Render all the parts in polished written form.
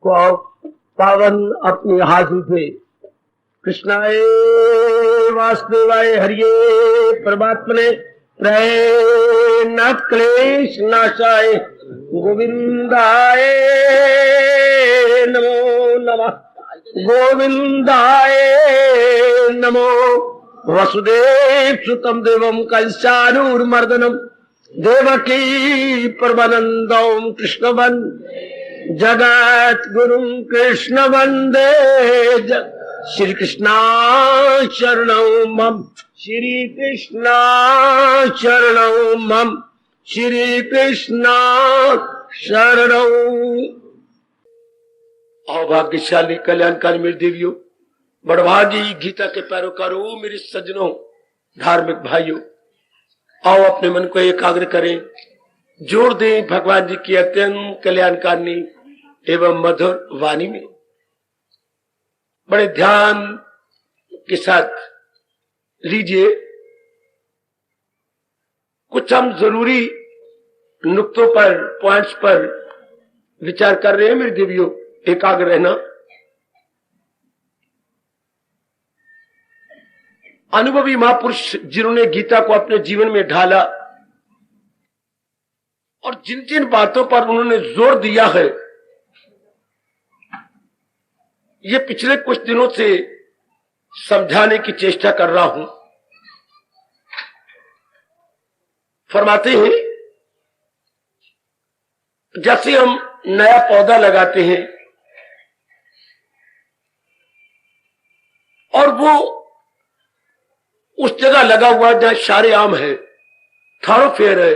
को पावन अपने हाथ उठे। कृष्णाय वासुदेवाय हरिये परमात्मने प्रणत क्लेश नाशाय गोविंदाय नमो नमः। गोविंदाय नमो। वसुदेव सुतम देवम कंसानूरमर्दनम देवकी परमानंदम कृष्णवन जगत गुरुम कृष्ण वंदे। श्री कृष्णा शरणौ मम। श्री कृष्णा शरणौ मम। श्री कृष्णा शरणौ। भाग्यशाली कल्याणकारी मेरी देवियों, बड़भागी गीता के पैरोकारों, मेरे सज्जनों, धार्मिक भाइयों, आओ अपने मन को एकाग्र करें, जोड़ दें भगवान जी की अत्यंत कल्याणकारी एवं मधुर वाणी में। बड़े ध्यान के साथ लीजिए। कुछ हम जरूरी नुक्तों पर, पॉइंट्स पर विचार कर रहे हैं मेरी देवियों, एकाग्र रहना। अनुभवी महापुरुष जिन्होंने गीता को अपने जीवन में ढाला और जिन जिन बातों पर उन्होंने जोर दिया है, ये पिछले कुछ दिनों से समझाने की चेष्टा कर रहा हूं। फरमाते हैं, जैसे हम नया पौधा लगाते हैं और वो उस जगह लगा हुआ जहां सारे आम है, थारोफेयर है,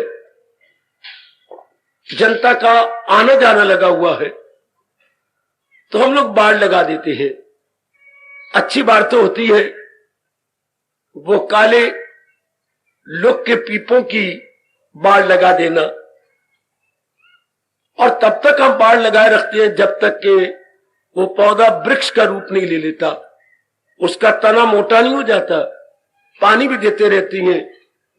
जनता का आना जाना लगा हुआ है, तो हम लोग बाड़ लगा देते हैं। अच्छी बात तो होती है, वो काले लोग के पीपों की बाड़ लगा देना, और तब तक हम बाड़ लगाए रखते हैं जब तक कि वो पौधा वृक्ष का रूप नहीं ले लेता, उसका तना मोटा नहीं हो जाता। पानी भी देते रहती हैं,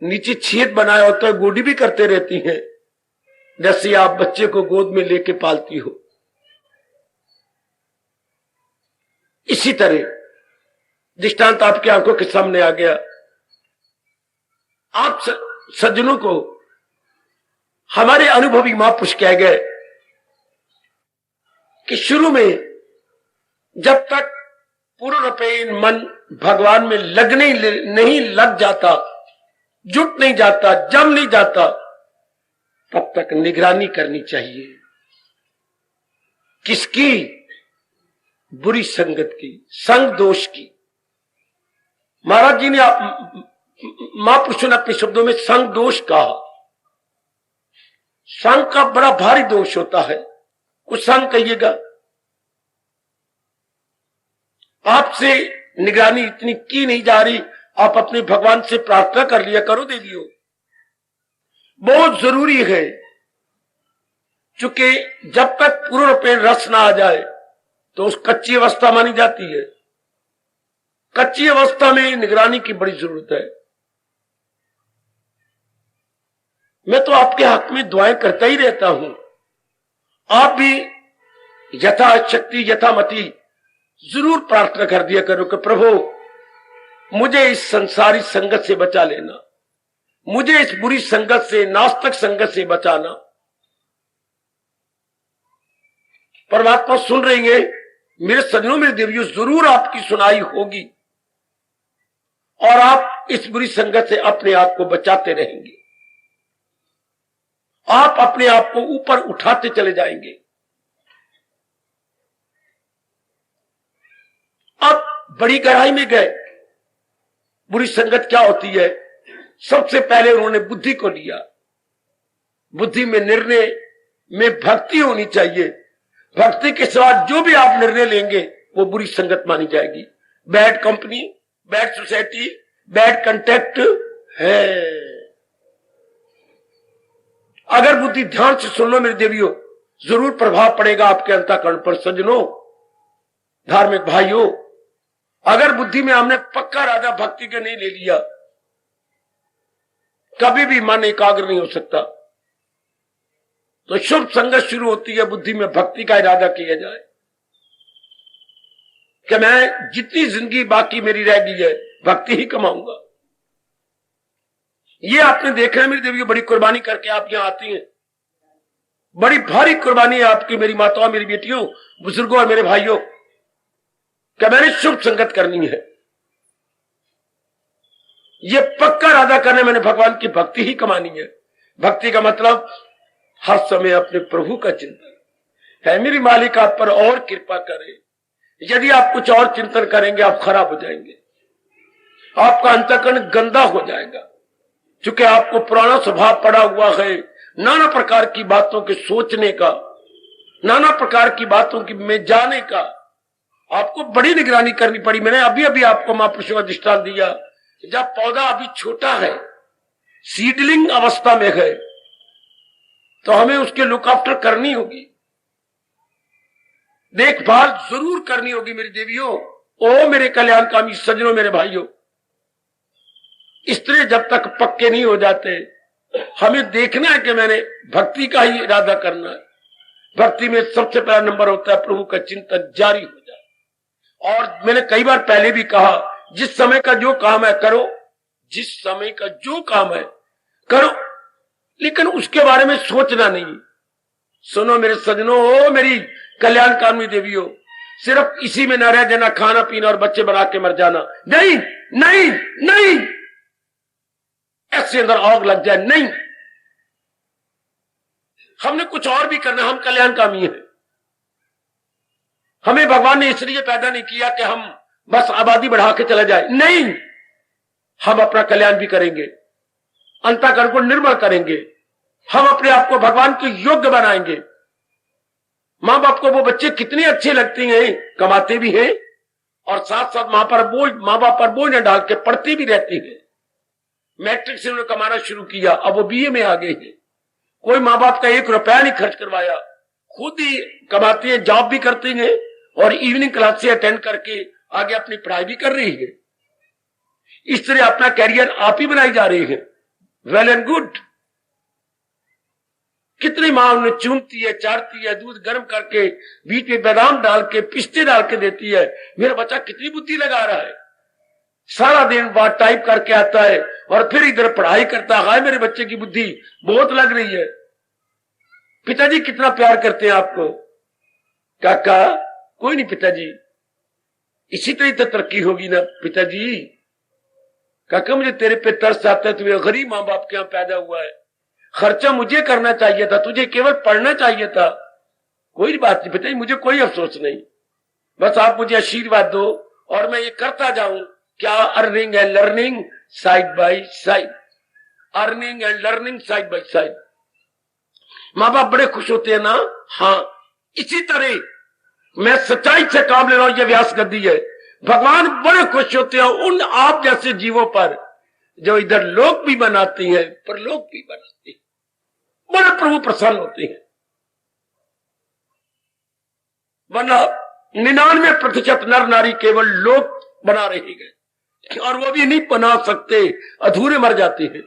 नीचे छेद बनाया होता है, गोडी भी करते रहती हैं, जैसे आप बच्चे को गोद में लेके पालती हो। इसी तरह दृष्टांत आपकी आंखों के सामने आ गया। आप सज्जनों को हमारे अनुभवी महापुरुष कह गए कि शुरू में जब तक पूर्ण रूपेण मन भगवान में लगने नहीं लग जाता, जुट नहीं जाता, जम नहीं जाता, तब तक निगरानी करनी चाहिए। किसकी? बुरी संगत की, संग दोष की। महाराज जी ने, महापुरुषों ने अपने शब्दों में संग दोष कहा। संग का बड़ा भारी दोष होता है। कुछ संग कहिएगा, आपसे निगरानी इतनी की नहीं जा रही, आप अपने भगवान से प्रार्थना कर लिया करो देवियों, बहुत जरूरी है। क्योंकि जब तक पूर्ण रूपेण रस ना आ जाए तो उस कच्ची अवस्था मानी जाती है। कच्ची अवस्था में निगरानी की बड़ी जरूरत है। मैं तो आपके हक में दुआएं करता ही रहता हूं। आप भी यथाशक्ति यथामति जरूर प्रार्थना कर दिया करो कि प्रभु मुझे इस संसारी संगत से बचा लेना, मुझे इस बुरी संगत से, नास्तिक संगत से बचाना। परमात्मा सुन रही है मेरे सज्जनों, मेरे देवियों, जरूर आपकी सुनाई होगी और आप इस बुरी संगत से अपने आप को बचाते रहेंगे। आप अपने आप को ऊपर उठाते चले जाएंगे। अब बड़ी गहराई में गए। बुरी संगत क्या होती है? सबसे पहले उन्होंने बुद्धि को लिया। बुद्धि में, निर्णय में भक्ति होनी चाहिए। भक्ति के साथ जो भी आप निर्णय लेंगे वो बुरी संगत मानी जाएगी। Bad company, bad society, bad contact है। अगर बुद्धि ध्यान से सुन लो मेरे देवियों, जरूर प्रभाव पड़ेगा आपके अंतःकरण पर। सज्जनों, धार्मिक भाइयों, अगर बुद्धि में हमने पक्का राजा भक्ति के नहीं ले लिया, कभी भी मन एकाग्र नहीं हो सकता। तो शुभ संगत शुरू होती है, बुद्धि में भक्ति का इरादा किया जाए। कि मैं जितनी जिंदगी बाकी मेरी रह गई है भक्ति ही कमाऊंगा। ये आपने देखा है मेरी देवी, बड़ी कुर्बानी करके आप यहां आती हैं, बड़ी भारी कुर्बानी है आपकी, मेरी माताओं, मेरी बेटियों, बुजुर्गों और मेरे भाइयों, कि मैंने शुभ संगत करनी है। ये पक्का इरादा करने मैंने भगवान की भक्ति ही कमानी है। भक्ति का मतलब हर समय अपने प्रभु का चिंतन है। मेरी मालिक आप पर और कृपा करे। यदि आप कुछ और चिंतन करेंगे आप खराब हो जाएंगे, आपका अंतःकरण गंदा हो जाएगा, क्योंकि आपको पुराना स्वभाव पड़ा हुआ है नाना प्रकार की बातों के सोचने का, नाना प्रकार की बातों की में जाने का। आपको बड़ी निगरानी करनी पड़ी। मैंने अभी अभी आपको महापुरुषों का दृष्टांत दिया, जब पौधा अभी छोटा है, सीडलिंग अवस्था में है, तो हमें उसके लुक आफ्टर करनी होगी, देखभाल जरूर करनी होगी मेरी देवियों। ओ मेरे कल्याणकामी सज्जनों, मेरे भाइयों, स्त्री जब तक पक्के नहीं हो जाते, हमें देखना है कि मैंने भक्ति का ही इरादा करना है। भक्ति में सबसे पहला नंबर होता है प्रभु का चिंतन जारी हो जाए। और मैंने कई बार पहले भी कहा, जिस समय का जो काम है करो, जिस समय का जो काम है करो, लेकिन उसके बारे में सोचना नहीं। सुनो मेरे सज्जनों, ओ मेरी कल्याणकामी देवियों, सिर्फ इसी में न रह जाना, खाना पीना और बच्चे बना के मर जाना। नहीं नहीं नहीं, ऐसे अंदर आग लग जाए, नहीं। हमने कुछ और भी करना। हम कल्याणकामी हैं। हमें भगवान ने इसलिए पैदा नहीं किया कि हम बस आबादी बढ़ा के चला जाए। नहीं, हम अपना कल्याण भी करेंगे, अंतःकरण को निर्मल करेंगे, हम अपने आप को भगवान के योग्य बनाएंगे। मां बाप को वो बच्चे कितने अच्छे लगते हैं, कमाते भी हैं और साथ साथ मां बाप पर बोझ न डाल के पढ़ते भी रहते हैं। मैट्रिक से उन्होंने कमाना शुरू किया, अब वो बीए में आ गए हैं। कोई मां बाप का 1 रुपया नहीं खर्च करवाया, खुद ही कमाते हैं, जॉब भी करते हैं और इवनिंग क्लास से अटेंड करके आगे अपनी पढ़ाई भी कर रही है। इस तरह अपना कैरियर आप ही बनाई जा रही है। Well and good. कितनी मां उन्हें चूमती है, चाटती है, दूध गर्म करके बीच में बादाम डाल के, पिस्ते डाल के देती है। मेरा बच्चा कितनी बुद्धि लगा रहा है, सारा दिन बाद टाइप करके आता है और फिर इधर पढ़ाई करता है। मेरे बच्चे की बुद्धि बहुत लग रही है। पिताजी कितना प्यार करते हैं आपको। काका, कोई नहीं पिताजी, इसी तरह तो तरक्की होगी ना पिताजी। काका, मुझे तेरे पे तरस आता है, तुम्हें गरीब मां बाप के यहां पैदा हुआ है, खर्चा मुझे करना चाहिए था, तुझे केवल पढ़ना चाहिए था। कोई बात नहीं पिताजी, मुझे कोई अफसोस नहीं, बस आप मुझे आशीर्वाद दो और मैं ये करता जाऊं। क्या earning and learning side by side, earning and learning side by side. मां बाप बड़े खुश होते हैं ना। हाँ, इसी तरह मैं सच्चाई से काम ले रहा हूं, ये व्यास गद्दी है। भगवान बड़े खुश होते हैं उन आप जैसे जीवों पर जो इधर लोक भी बनाती हैं परलोक भी बनाती हैं। बड़े प्रभु प्रसन्न होते हैं। वरना 99% नर नारी केवल लोक बना रहेंगे और वो भी नहीं बना सकते, अधूरे मर जाते हैं।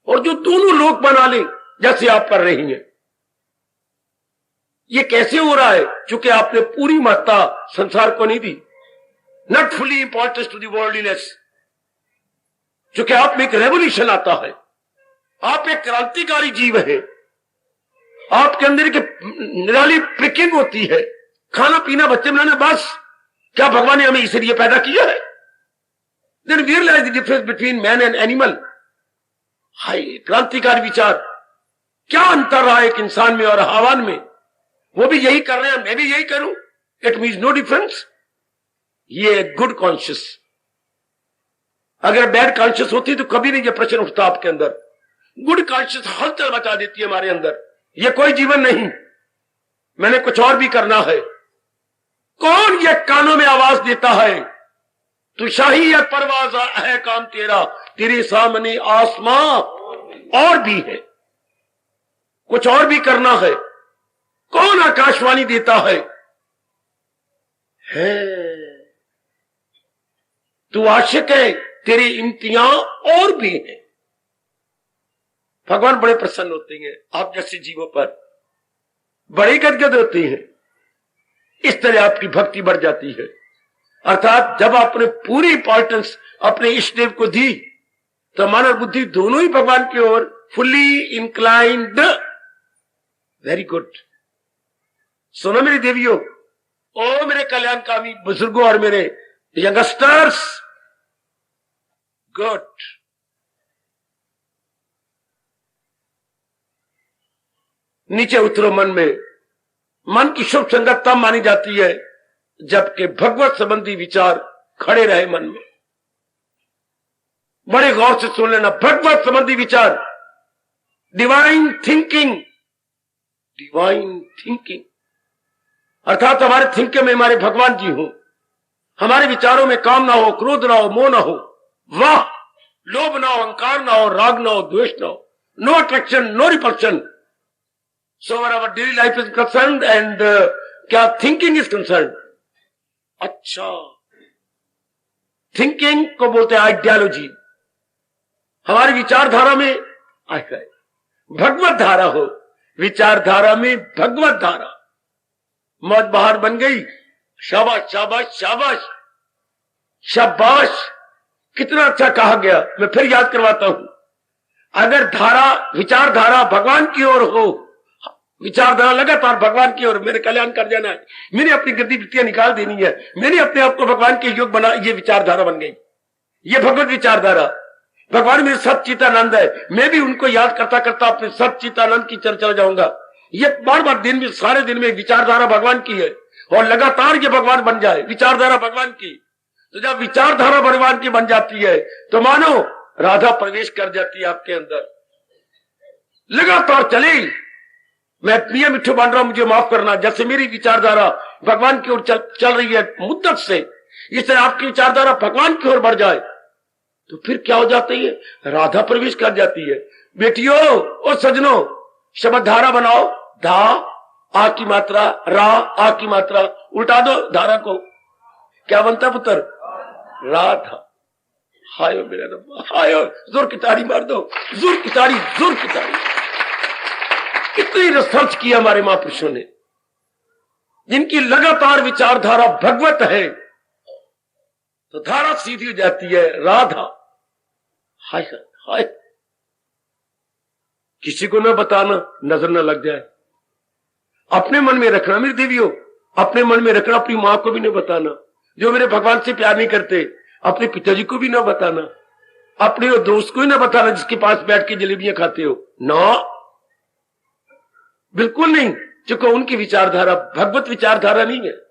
और जो दोनों लोक बना ले जैसे आप कर रही हैं, ये कैसे हो रहा है? क्योंकि आपने पूरी महत्ता संसार को नहीं दी, not fully importance to the worldliness. क्योंकि आप में एक रेवोल्यूशन आता है, आप एक क्रांतिकारी जीव है, आपके अंदर की निराली प्रिकिंग होती है, खाना पीना बच्चे बनाना, बस। क्या भगवान ने हमें इसलिए पैदा किया है? Then we realize the difference between man and animal. हाय क्रांतिकारी विचार, क्या अंतर रहा एक इंसान में और हैवान में? वो भी यही कर रहे हैं, मैं भी यही करूं, इट मीन्स नो डिफरेंस। ये गुड कॉन्शियस। अगर बैड कॉन्शियस होती तो कभी नहीं ये प्रश्न उठता आपके अंदर। गुड कॉन्शियस हलचल मचा देती है हमारे अंदर। ये कोई जीवन नहीं, मैंने कुछ और भी करना है। कौन ये कानों में आवाज देता है, तू शाही या परवाज है काम तेरा, तेरे सामने आसमां और भी है, कुछ और भी करना है। कौन आकाशवाणी देता है तू आशिक है, तेरी इम्तियां और भी है। भगवान बड़े प्रसन्न होते हैं आप जैसे जीवों पर, बड़े गदगद होते हैं। इस तरह आपकी भक्ति बढ़ जाती है। अर्थात जब आपने पूरी इंपॉर्टेंस अपने इष्ट देव को दी तो मन और बुद्धि दोनों ही भगवान की ओर फुल्ली इंक्लाइंड। Very good. सुनो मेरी देवियों, ओ मेरे कल्याणकामी बुजुर्गों और मेरे यंगस्टर्स, गुड। नीचे उतरो मन में। मन की शुभ संगत तब मानी जाती है जबकि भगवत संबंधी विचार खड़े रहे मन में। बड़े गौर से सुन लेना, भगवत संबंधी विचार, डिवाइन थिंकिंग। डिवाइन थिंकिंग अर्थात हमारे थिंकिंग में हमारे भगवान जी हो, हमारे विचारों में काम ना हो, क्रोध ना हो, मोह ना हो, वाह, लोभ ना हो, अहंकार ना हो, राग ना हो, द्वेष ना हो, no attraction, no repulsion. So our daily life is concerned and क्या थिंकिंग इज कंसर्न। अच्छा, थिंकिंग को बोलते हैं आइडियोलॉजी। हमारी विचारधारा में भगवत धारा हो, विचारधारा में भगवत धारा। मौत बाहर बन गई, शाबाश शाबाश शाबाश शाबाश, कितना अच्छा कहा गया। मैं फिर याद करवाता हूं, अगर धारा विचारधारा भगवान की ओर हो, विचारधारा लगातार भगवान की ओर, मेरे कल्याण कर जाना है, मैंने अपनी गतिविधियां निकाल देनी है, मैंने अपने आप को भगवान के योग बना, ये विचारधारा बन गई, ये भगवत विचारधारा। भगवान मेरे सच्चिदानंद है, मैं भी उनको याद करता करता अपने सच्चिदानंद की चर्चा जाऊंगा। ये बार बार दिन में, सारे दिन में विचारधारा भगवान की है और लगातार ये भगवान बन जाए, विचारधारा भगवान की। तो जब विचारधारा भगवान की बन जाती है तो मानो राधा प्रवेश कर जाती है आपके अंदर, लगातार चले। मैं प्रिय मिठू बन रहा हूं, मुझे माफ करना, जैसे मेरी विचारधारा भगवान की ओर चल रही है मुद्दत से, इस तरह आपकी विचारधारा भगवान की ओर बढ़ जाए तो फिर क्या हो जाती है, राधा प्रवेश कर जाती है। बेटियों और सजनों, शब्द धारा बनाओ। धा आ की मात्रा, रा आ की मात्रा, उल्टा दो धारा को, क्या बनता पुत्र, राधा। हाय मेरा रब्बा, हाय, जोर की ताड़ी मार दो, जोर की ताड़ी, जोर की ताड़ी। कितनी रिसर्च किया हमारे महापुरुषों ने, जिनकी लगातार विचारधारा भगवत है तो धारा सीधी हो जाती है, राधा। हाय हाय, किसी को न बताना, नजर न लग जाए, अपने मन में रखना मेरी देवियों, अपने मन में रखना। अपनी मां को भी न बताना जो मेरे भगवान से प्यार नहीं करते, अपने पिताजी को भी न बताना, अपने दोस्त को ही न बताना जिसके पास बैठ के जलेबियां खाते हो, ना, बिल्कुल नहीं, क्योंकि उनकी विचारधारा भगवत विचारधारा नहीं है।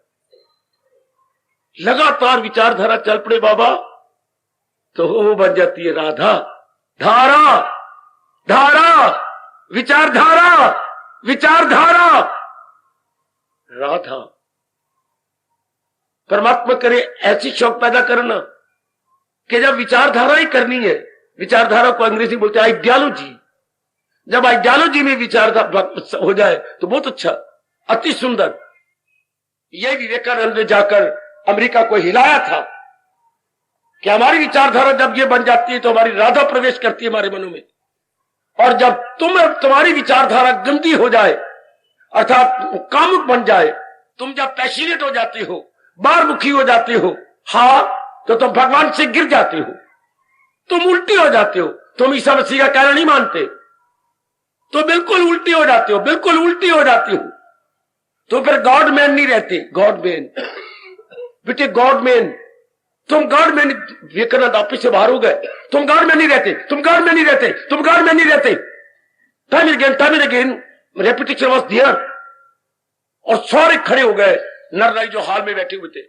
लगातार विचारधारा चल पड़े बाबा तो वो बन जाती है राधा। धारा धारा, विचारधारा विचारधारा, राधा। परमात्मा करे ऐसी शौक पैदा करना कि जब विचारधारा ही करनी है, विचारधारा को अंग्रेजी बोलते हैं आइडियोलॉजी, जब आइडियोलॉजी में विचारधारा हो जाए तो बहुत अच्छा, अति सुंदर। यह विवेकानंद ने जाकर अमेरिका को हिलाया था कि हमारी विचारधारा जब ये बन जाती है तो हमारी राधा प्रवेश करती है हमारे मनों में। और जब तुम्हारी विचारधारा गंदी हो जाए, अर्थात कामुक बन जाए, तुम जब पैशनेट हो जाते हो, बारमुखी हो जाते हो, हाँ, तो तुम भगवान से गिर जाते हो, तुम उल्टी हो जाते हो, तुम ईसा मसीह का कहना नहीं मानते तो बिल्कुल उल्टी हो जाते हो, बिल्कुल उल्टी हो जाती हो। तो फिर गॉड मैन नहीं रहते, गॉड मैन बेटे, गॉड मैन, तुम गॉड मैन, विवेकानंद ऑफिस से बाहर हो गए, तुम गॉड मैन नहीं रहते, तुम गॉड मैन नहीं रहते, तुम गॉड मैन नहीं रहते। Time and again repetition was there. और सारे खड़े हो गए नर नारी जो हाल में बैठे हुए थे।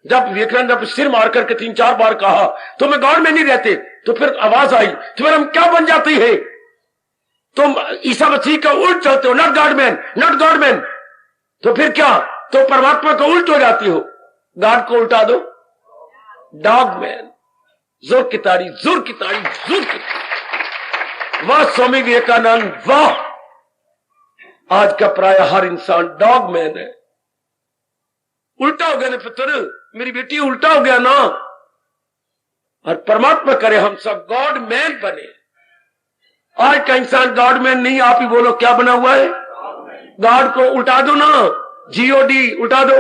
जब विवेकानंद ने सिर मार करके 3-4 बार कहा तुम्हें गॉड में नहीं रहते, तो फिर आवाज आई, तो फिर हम क्या बन जाती है, तुम ईसा मसीह का उल्ट चलते हो, not God man, not God man. तो फिर क्या, तो परमात्मा का उल्ट हो जाती हो, गॉड को उल्टा दो, डॉग मैन। जोर की ताड़ी, जोर की ताड़ी, जोर की ताड़ी। वाह स्वामी विवेकानंद, वाह। आज का प्राय हर इंसान डॉग मैन है, उल्टा हो गया ना पुत्र, मेरी बेटी उल्टा हो गया ना। और परमात्मा करे हम सब गॉड मैन बने। आज का इंसान गॉड मैन नहीं, आप ही बोलो क्या बना हुआ है, गॉड को उल्टा दो ना, GOD उल्टा दो,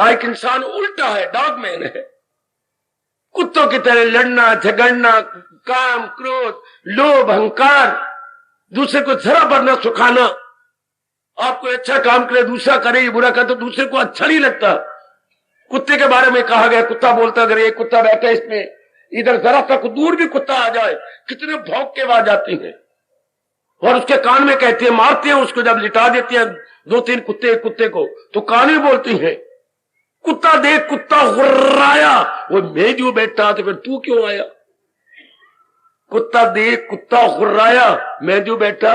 एक इंसान उल्टा है, डॉगमैन है। कुत्तों की तरह लड़ना, झगड़ना, काम, क्रोध, लोभ, अहंकार, दूसरे को जरा भर न सुखाना। आपको अच्छा काम करे, दूसरा करे, ये बुरा करे तो दूसरे को अच्छा नहीं लगता। कुत्ते के बारे में कहा गया, कुत्ता बोलता, अगर एक कुत्ता बैठा है इसमें, इधर जरा तक दूर भी कुत्ता आ जाए, कितने भौंक के आवाज आती है। और उसके कान में कहती है, मारते हैं उसको, जब लिटा देते हैं 2-3 कुत्ते को, तो कान में बोलती है। कुत्ता देख कुत्ता गुर्राया, वो मैं जो बैठा तो फिर तू क्यों आया। कुत्ता देख कुत्ता गुर्राया, मैं जो बैठा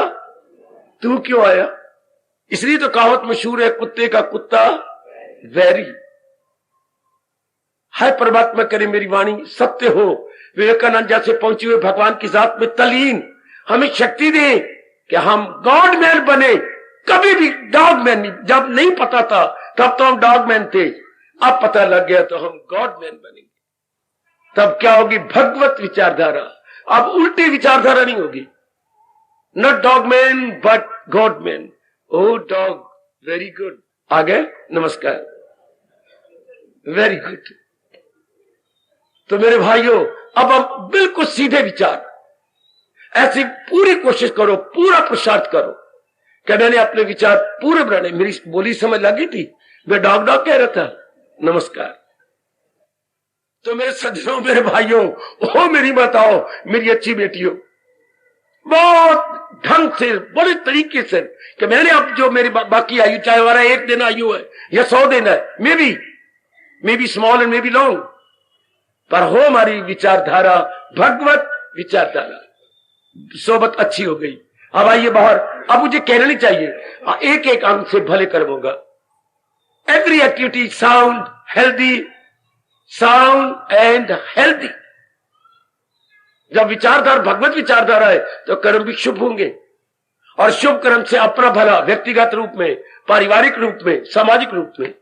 तू क्यों आया। इसलिए तो कहावत मशहूर है, कुत्ते का कुत्ता वैरी। है परमात्मा करे मेरी वाणी सत्य हो। विवेकानंद जैसे पहुंचे हुए भगवान की जात में तलीन हमें शक्ति दे कि हम गॉड मैन बने, कभी भी डॉग मैन नहीं। जब नहीं पता था तब तो हम डॉग मैन थे, अब पता लग गया तो हम गॉड मैन बनेंगे। तब क्या होगी, भगवत विचारधारा। अब उल्टी विचारधारा नहीं होगी, not dog man but god man. O dog, very good. आगे नमस्कार, वेरी गुड। तो मेरे भाइयों, अब हम बिल्कुल सीधे विचार, ऐसी पूरी कोशिश करो, पूरा पुरुषार्थ करो कि मैंने अपने विचार पूरे बनाने। मेरी बोली समझ लगी थी, मैं डॉग डॉग कह रहा था। नमस्कार। तो मेरे सज्जनों, मेरे भाइयों, ओ मेरी माताओं, मेरी अच्छी बेटियों, बहुत ढंग से, बड़े तरीके से कि मैंने अब जो मेरी बाकी आयु, चाहे हमारा 1 दिन आयु है या 100 दिन है, may be small and may be long, पर हो हमारी विचारधारा भगवत विचारधारा। सोबत अच्छी हो गई। अब आइए बाहर। अब मुझे कहना नहीं चाहिए, एक एक अंग से भले कर्मोगा। Every activity sound and healthy. जब विचारधारा भगवत विचारधारा है तो कर्म भी शुभ होंगे, और शुभ कर्म से अपना भला व्यक्तिगत रूप में, पारिवारिक रूप में, सामाजिक रूप में,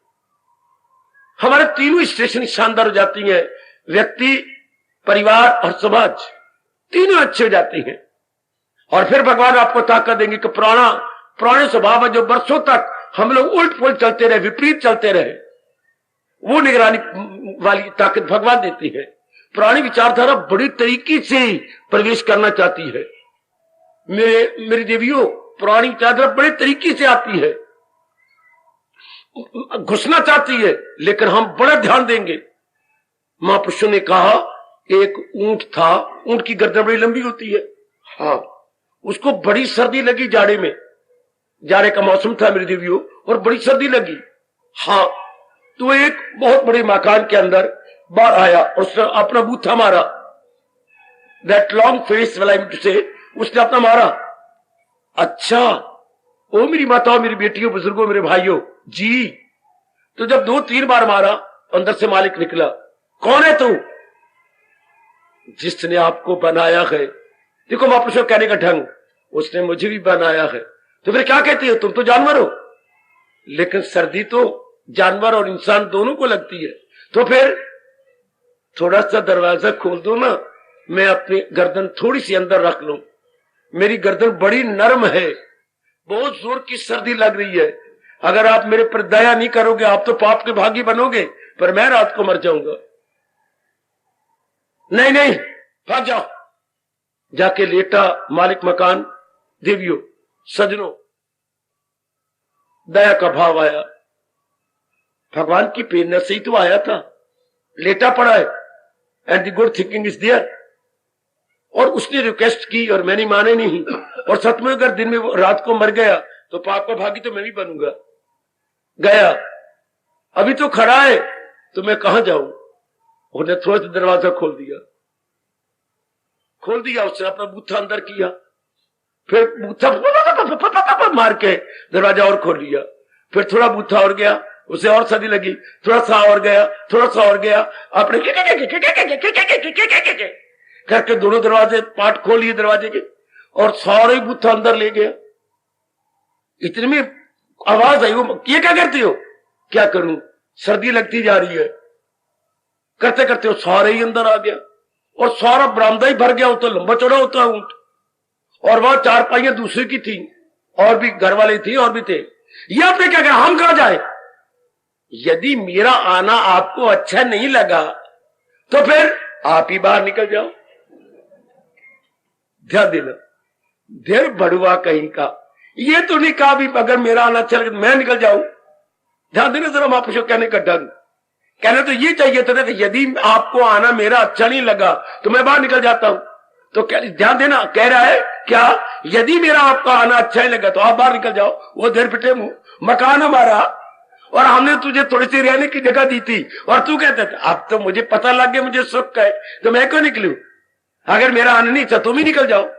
हमारे तीनों स्टेशन शानदार हो जाती हैं। व्यक्ति, परिवार और समाज तीनों अच्छे हो जाते हैं। और फिर भगवान आपको ताकत देंगे कि पुराने स्वभाव है जो बरसों तक हम लोग उल्ट पुलट चलते रहे, विपरीत चलते रहे, वो निगरानी वाली ताकत भगवान देती है। पुरानी विचारधारा बड़ी तरीके से प्रवेश करना चाहती है। मेरी देवियों, पुरानी विचारधारा बड़े तरीके से आती है, घुसना चाहती है, लेकिन हम बड़ा ध्यान देंगे। महापुरुषों ने कहा, एक ऊंट था, ऊंट की गर्दन बड़ी लंबी होती है। हाँ, उसको बड़ी सर्दी लगी जाड़े में, जाड़े का मौसम था मेरी देवियों, और बड़ी सर्दी लगी। हाँ, तो एक बहुत बड़े मकान के अंदर बाहर आया और उसने अपना बूथा मारा। दैट लॉन्ग फेस से उसने अपना मारा। अच्छा, ओ मेरी माताओं, मेरी बेटियों, बुजुर्गों, मेरे भाइयों जी। तो जब 2-3 बार मारा, अंदर से मालिक निकला, कौन है तू? जिसने आपको बनाया है। देखो महापुरुषों कहने का ढंग, उसने मुझे भी बनाया है। तो फिर क्या कहती हो, तुम तो जानवर हो। लेकिन सर्दी तो जानवर और इंसान दोनों को लगती है। तो फिर थोड़ा सा दरवाजा खोल दो ना, मैं अपनी गर्दन थोड़ी सी अंदर रख लूं। मेरी गर्दन बड़ी नरम है, बहुत जोर की सर्दी लग रही है। अगर आप मेरे पर दया नहीं करोगे, आप तो पाप के भागी बनोगे, पर मैं रात को मर जाऊंगा। नहीं नहीं, भाग जाओ। जाके लेटा मालिक मकान। देवियों, सजनों, दया का भाव आया, भगवान की प्रेरणा से ही तो आया था। लेटा पड़ा है, and the good thinking is there. और उसने रिक्वेस्ट की और मैंने माने नहीं। और सच में अगर दिन में रात को मर गया तो पाप का भागी तो मैं भी बनूंगा। गया, अभी तो खड़ा है, तो मैं कहां जाऊं। उसने थोड़ा सा दरवाजा खोल दिया, उसने अपना बूथा अंदर किया, फिर बूथा मार के दरवाजा और खोल लिया, फिर थोड़ा बूथा और गया, उसे और सर्दी लगी, थोड़ा सा और गया, थोड़ा सा और गया, अपने करके दोनों दरवाजे पाट खोल लिए दरवाजे के, और सारे बूथा अंदर ले गया। इतने में आवाज आई, वो ये क्या करती हो? क्या करूं, सर्दी लगती जा रही है। करते करते वो सारे ही अंदर आ गया, और सारा बरामदा ही भर गया। वो तो लंबा चौड़ा होता है ऊंट, और वहां 4 पाइयां दूसरे की थी, और भी घर वाले थी और भी थे। ये आपने क्या कहा, हम कहां जाए? यदि मेरा आना आपको अच्छा नहीं लगा तो फिर आप ही बाहर निकल जाओ। ध्यान देना, देर बड़ुआ कहीं का, ये तो नहीं कहा भी अगर मेरा आना अच्छा लगे तो मैं निकल जाऊं। ध्यान देना जरा महापुरुषों कहने का ढंग, कहना तो ये चाहिए था कि यदि आपको आना मेरा अच्छा नहीं लगा तो मैं बाहर निकल जाता हूं। तो ध्यान देना, कह रहा है क्या, यदि मेरा आपका आना अच्छा नहीं लगा तो आप बाहर निकल जाओ। वो देर पिटे मुंह, मकान हमारा और हमने तुझे थोड़ी सी रहने की जगह दी थी और तू कहता था अब तो मुझे पता लग गया मुझे सुख है तो मैं क्यों निकलूं, अगर मेरा आना नहीं था तुम ही निकल जाओ।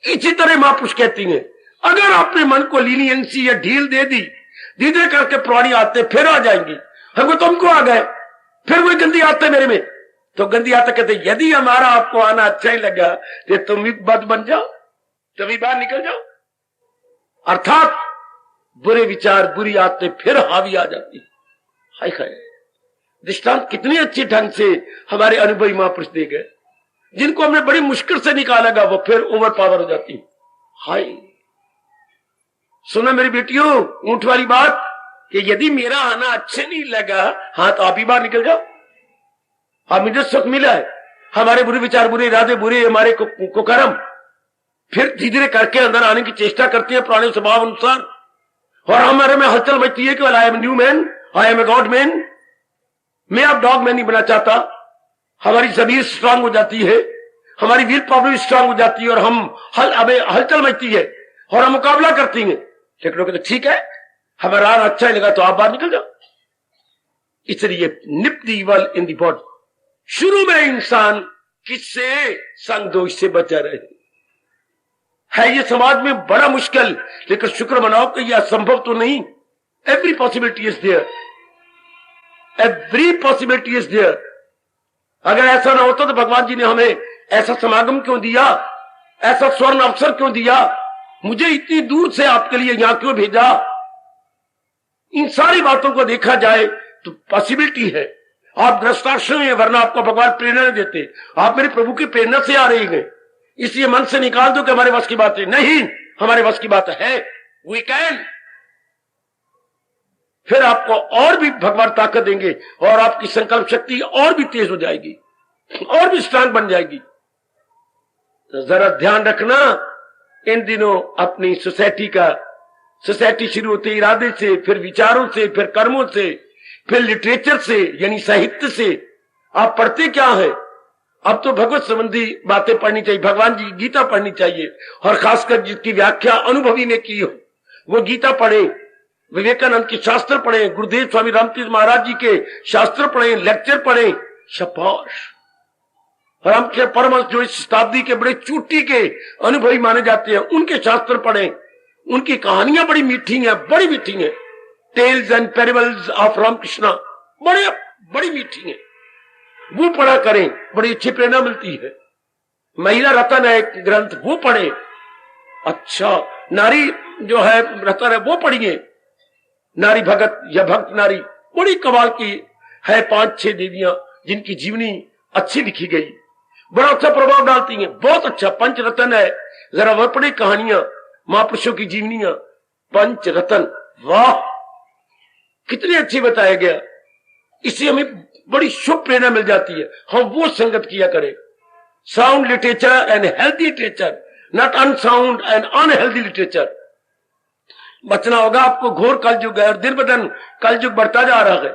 इसी तरह महापुरुष कहती हैं अगर आपने मन को लीनियंसी या ढील दे दी, धीरे करके पुरानी आते फिर आ जाएंगी। हमको तुमको आ गए फिर वही गंदी आते मेरे में, तो गंदी आते कहते यदि हमारा आपको आना अच्छा ही लगा तो तुम भी बद बन जाओ, तुम ही बाहर निकल जाओ। अर्थात बुरे विचार बुरी आदतें फिर हावी आ जाती। हाय हाय, दृष्टांत कितनी अच्छी ढंग से हमारे अनुभवी महापुरुष दे गए, जिनको हमने बड़ी मुश्किल से निकालेगा वो फिर ओवर पावर हो जाती। हाय सुना मेरी बेटियों ऊंट वाली बात कि यदि मेरा आना अच्छे नहीं लगा हाँ तो आप ही बाहर निकल जाओ। हमें जो सुख मिला है, हमारे बुरे विचार बुरे इरादे बुरे हमारे कुकर्म फिर धीरे धीरे करके अंदर आने की चेष्टा करते हैं पुराने स्वभाव अनुसार, और हमारे में हलचल मचती है कि I am new man, I am a god man, मैं अब डॉग मैन नहीं बना चाहता। हमारी जमीर स्ट्रांग हो जाती है, हमारी विल पावर भी स्ट्रांग हो जाती है और हम हलचल मचती है और हम मुकाबला करती हैं। लेकिन लोग कहते ठीक है हमारा अच्छा ही लगा तो आप बाहर निकल जाओ। इसलिए निप the evil in the body, शुरू में इंसान किससे संग दोष से बचा रहे है ये समाज में बड़ा मुश्किल, लेकिन शुक्र मनाओ कि यह असंभव तो नहीं। Every possibility is there, every possibility is there. अगर ऐसा ना होता तो भगवान जी ने हमें ऐसा समागम क्यों दिया, ऐसा स्वर्ण अवसर क्यों दिया, मुझे इतनी दूर से आपके लिए यहां क्यों भेजा। इन सारी बातों को देखा जाए तो पॉसिबिलिटी है। आप ग्रस्ताश्रम हैं वरना आपको भगवान प्रेरणा नहीं देते, आप मेरे प्रभु की प्रेरणा से आ रही हैं, इसलिए मन से निकाल दो कि हमारे वश की बात है। नहीं, हमारे वश की बात है, वी कैन। फिर आपको और भी भगवान ताकत देंगे और आपकी संकल्प शक्ति और भी तेज हो जाएगी और भी स्ट्रांग बन जाएगी। तो जरा ध्यान रखना इन दिनों अपनी सोसाइटी शुरू होती है इरादे से, फिर विचारों से, फिर कर्मों से, फिर लिटरेचर से यानी साहित्य से। आप पढ़ते क्या है, अब तो भगवत संबंधी बातें पढ़नी चाहिए, भगवान जी की गीता पढ़नी चाहिए और खासकर जिसकी व्याख्या अनुभवी ने की हो वो गीता पढ़े, विवेकानंद के शास्त्र पढ़े, गुरुदेव स्वामी रामतीर्थ महाराज जी के शास्त्र पढ़े, लेक्चर पढ़े। शाबाश, रामकृष्ण परमहंस जो इस शताब्दी के बड़े चोटी के अनुभवी माने जाते हैं उनके शास्त्र पढ़े, उनकी कहानियां बड़ी मीठी हैं, बड़ी मीठी हैं। Tales and parables of Ramakrishna बड़ी मीठी हैं, वो पढ़ा करें, बड़ी अच्छी प्रेरणा मिलती है। महिला रतन है एक ग्रंथ, वो पढ़े। अच्छा, नारी जो है रतन है वो पढ़िए, नारी भगत या भक्त नारी बड़ी कमाल की है, 5-6 देवियां जिनकी जीवनी अच्छी लिखी गई, बड़ा अच्छा प्रभाव डालती हैं, बहुत अच्छा। पंचरतन है, जरा वह पढ़े कहानियां, महापुरुषों की जीवनियां, पंचरतन, वाह कितनी अच्छी बताया गया। इससे हमें बड़ी शुभ प्रेरणा मिल जाती है। हम वो संगत किया करें, sound literature and healthy literature, not unsound and unhealthy literature. बचना होगा आपको, घोर कलयुग है और दिन ब दिन कलयुग बढ़ता जा रहा है।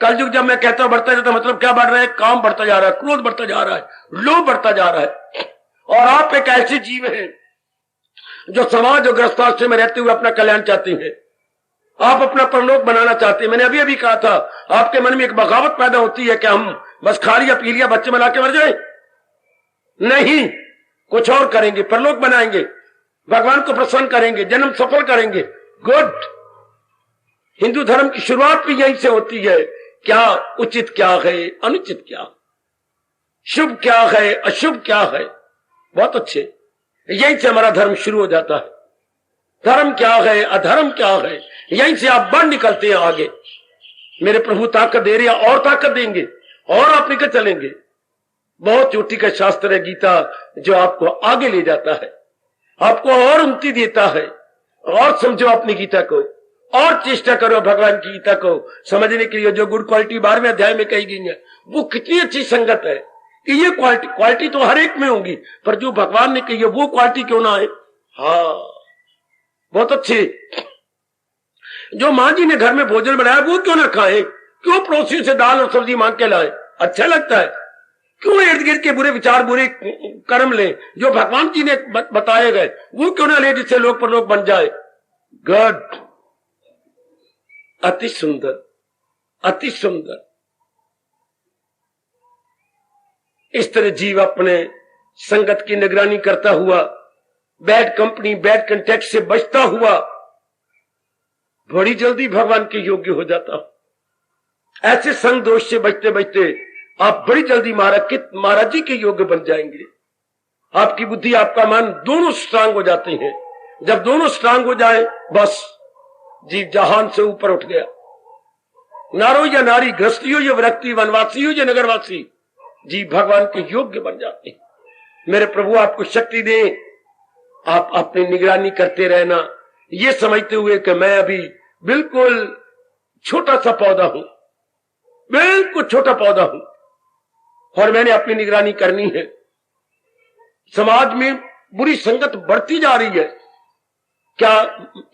कलयुग जब मैं कहता हूं बढ़ता जाता, मतलब क्या बढ़ रहा है, काम बढ़ता जा रहा है, क्रोध बढ़ता जा रहा है, लोभ बढ़ता जा रहा है। और आप एक ऐसे जीव हैं जो समाज और गृहस्थाश्रम में रहते हुए अपना कल्याण चाहते हैं, आप अपना परलोक बनाना चाहते हैं। मैंने अभी अभी कहा था आपके मन में एक बगावत पैदा होती है कि हम बस खा लिया पी लिया बच्चे मिला के मर जाए, नहीं, कुछ और करेंगे, परलोक बनाएंगे, भगवान को प्रसन्न करेंगे, जन्म सफल करेंगे। गुड। हिंदू धर्म की शुरुआत भी यहीं से होती है, क्या उचित क्या है, अनुचित क्या, शुभ क्या है, अशुभ क्या है। बहुत अच्छे, यहीं से हमारा धर्म शुरू हो जाता है। धर्म क्या है, अधर्म क्या है, यहीं से आप बढ़ निकलते हैं आगे। मेरे प्रभु ताकत दे रहे हैं और ताकत देंगे और आप निकल चलेंगे। बहुत चोटी का शास्त्र है गीता, जो आपको आगे ले जाता है, आपको और उन्नति देता है। और समझो अपनी गीता को, और चेष्टा करो भगवान की गीता को समझने के लिए। जो गुड क्वालिटी 12वें अध्याय में कही गई है वो कितनी अच्छी संगत है कि ये क्वालिटी तो हर एक में होगी, पर जो भगवान ने कही है वो क्वालिटी क्यों ना है। हाँ, बहुत अच्छे। जो माँ जी ने घर में भोजन बनाया वो क्यों ना खाए, क्यों पड़ोसियों से दाल और सब्जी मांग के लाए, अच्छा लगता है। क्यों इर्द गिर्द के बुरे विचार बुरे कर्म ले, जो भगवान जी ने बताए गए वो क्यों ना ले, जिससे लोग परलोक बन जाए। गुड, अति सुंदर, अति सुंदर। इस तरह जीव अपने संगत की निगरानी करता हुआ, बैड कंपनी बैड कंटेक्ट से बचता हुआ बड़ी जल्दी भगवान के योग्य हो जाता। ऐसे संग दोष से बचते बचते आप बड़ी जल्दी महाराज जी के योग्य बन जाएंगे। आपकी बुद्धि आपका मन दोनों स्ट्रांग हो जाते हैं। जब दोनों स्ट्रांग हो जाए बस जीव जहान से ऊपर उठ गया। नारो या नारी, गृहस्थी हो या विरक्ति, वनवासी हो या नगरवासी, जीव भगवान के योग्य बन जाते हैं। मेरे प्रभु आपको शक्ति दे, आप अपनी निगरानी करते रहना, ये समझते हुए कि मैं अभी बिल्कुल छोटा सा पौधा हूं, बिल्कुल छोटा पौधा हूं और मैंने अपनी निगरानी करनी है। समाज में बुरी संगत बढ़ती जा रही है, क्या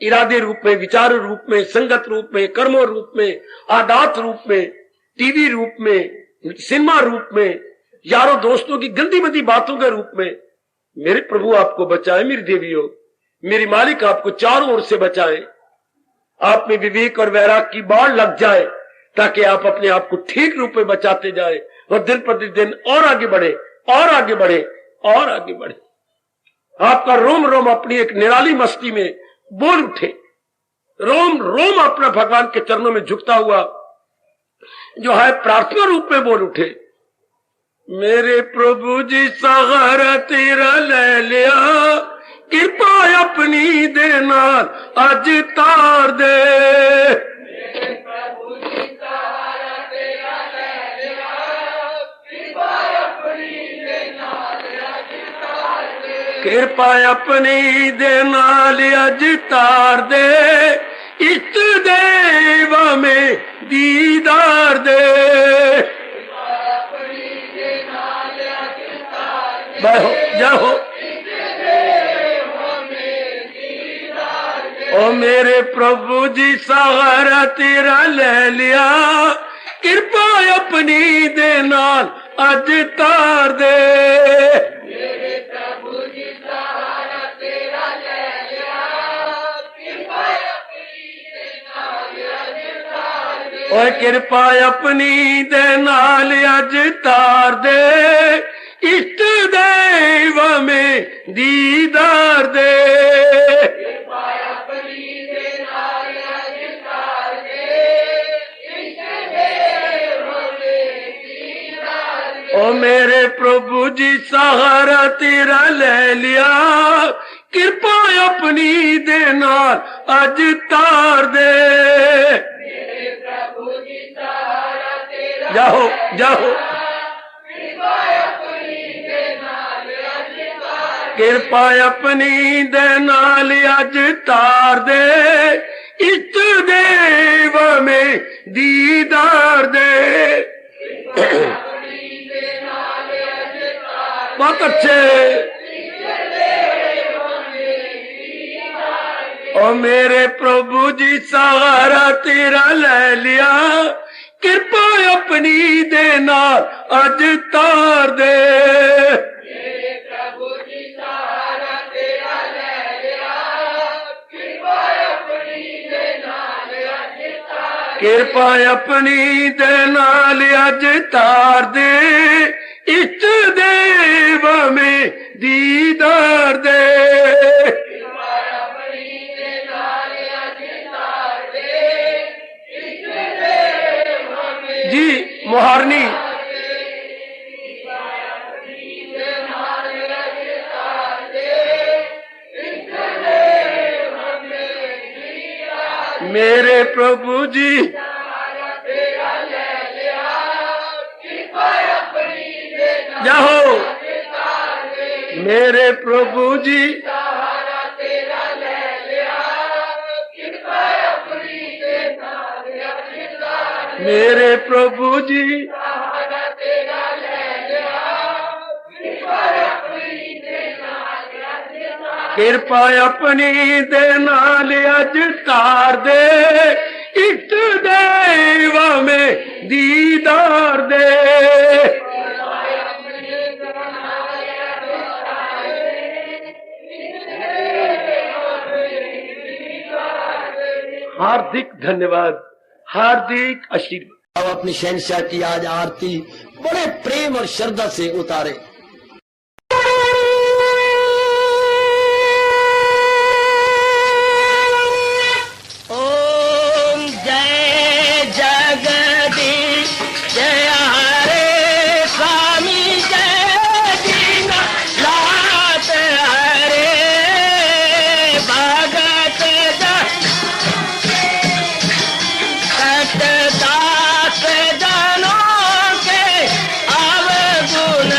इरादे रूप में, विचार रूप में, संगत रूप में, कर्मों रूप में, आदात रूप में, टीवी रूप में, सिनेमा रूप में, यारों दोस्तों की गंदी मंदी बातों के रूप में। मेरे प्रभु आपको बचाए, मेरी देवियों, मेरी मालिक आपको चारों ओर से बचाए। आप में विवेक और वैराग की बाढ़ लग जाए ताकि आप अपने आप को ठीक रूप में बचाते जाए और दिन प्रतिदिन और आगे बढ़े और आगे बढ़े और आगे बढ़े। आपका रोम रोम अपनी एक निराली मस्ती में बोल उठे, रोम रोम अपना भगवान के चरणों में झुकता हुआ जो है प्रार्थना रूप में बोल उठे। मेरे प्रभु जी सहारा तेरा ले लिया, कृपा अपनी देना अज तार दे। मेरे प्रभु जी सहारा तेरा ले लिया, कृपा अपनी देना अज तार दे। कृपा अपनी देना अज तार दे, इष्ट देव में दीदार दे। जाओ ओ मेरे प्रभु जी सहारा तेरा ले लिया, कृपा अपनी देना अज तार दे। मेरे प्रभु जी सहारा तेरा ले लिया, कृपा अपनी देना अज तार दे। ओ कृपा अपनी देना अज तार दे, इष्ट देव में दीदार दे। ओ मेरे प्रभु जी सहारा तेरा ले लिया, कृपा अपनी देना अज तार दे। मेरे प्रभु जी सहारा तेरा जाओ जाओ, कृपा अपनी देना अज तार दे, इष्ट देव में दीदार दे। बहुत अच्छे। ओ मेरे प्रभु जी सहारा तेरा ले लिया, कृपा अपनी देना अज तार दे। मेरे प्रभु जी सहारा तेरा ले लिया, कृपा अपनी देना अज तार। कृपा अपनी देना अज तार दे, इष्ट देव में दीदार दे। कृपा अपनी देना अज तार दे, इष्ट देव में जी मोहारनी। मेरे प्रभु जी जाओ, मेरे प्रभु जी मेरे प्रभु जी कृपा अपनी दे नाल अज तार दे, इष्ट देव में दीदार दे। हार्दिक धन्यवाद, हार्दिक आशीर्वाद। अब अपनी शहंशाह की आज आरती बड़े प्रेम और श्रद्धा से उतारे। ओम जय जगदीश जय हरे स्वामी जय दीना लात हरे भगत दास जनों के अवगुण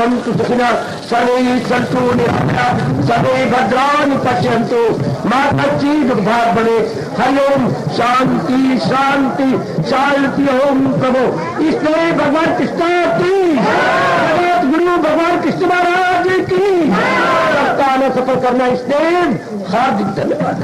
भवन्तु सुखिनः सर्वे सन्तु निरामयाः सर्वे भद्राणि पश्यन्तु मा कश्चित् दुर्भाग्यं हरि ओम शांति शांति शांति ओम प्रभु। इसलिए भगवान कृष्ण की जगत गुरु भगवान कृष्ण महाराज की सप्ताह सफल करना इसलिए हार्दिक धन्यवाद।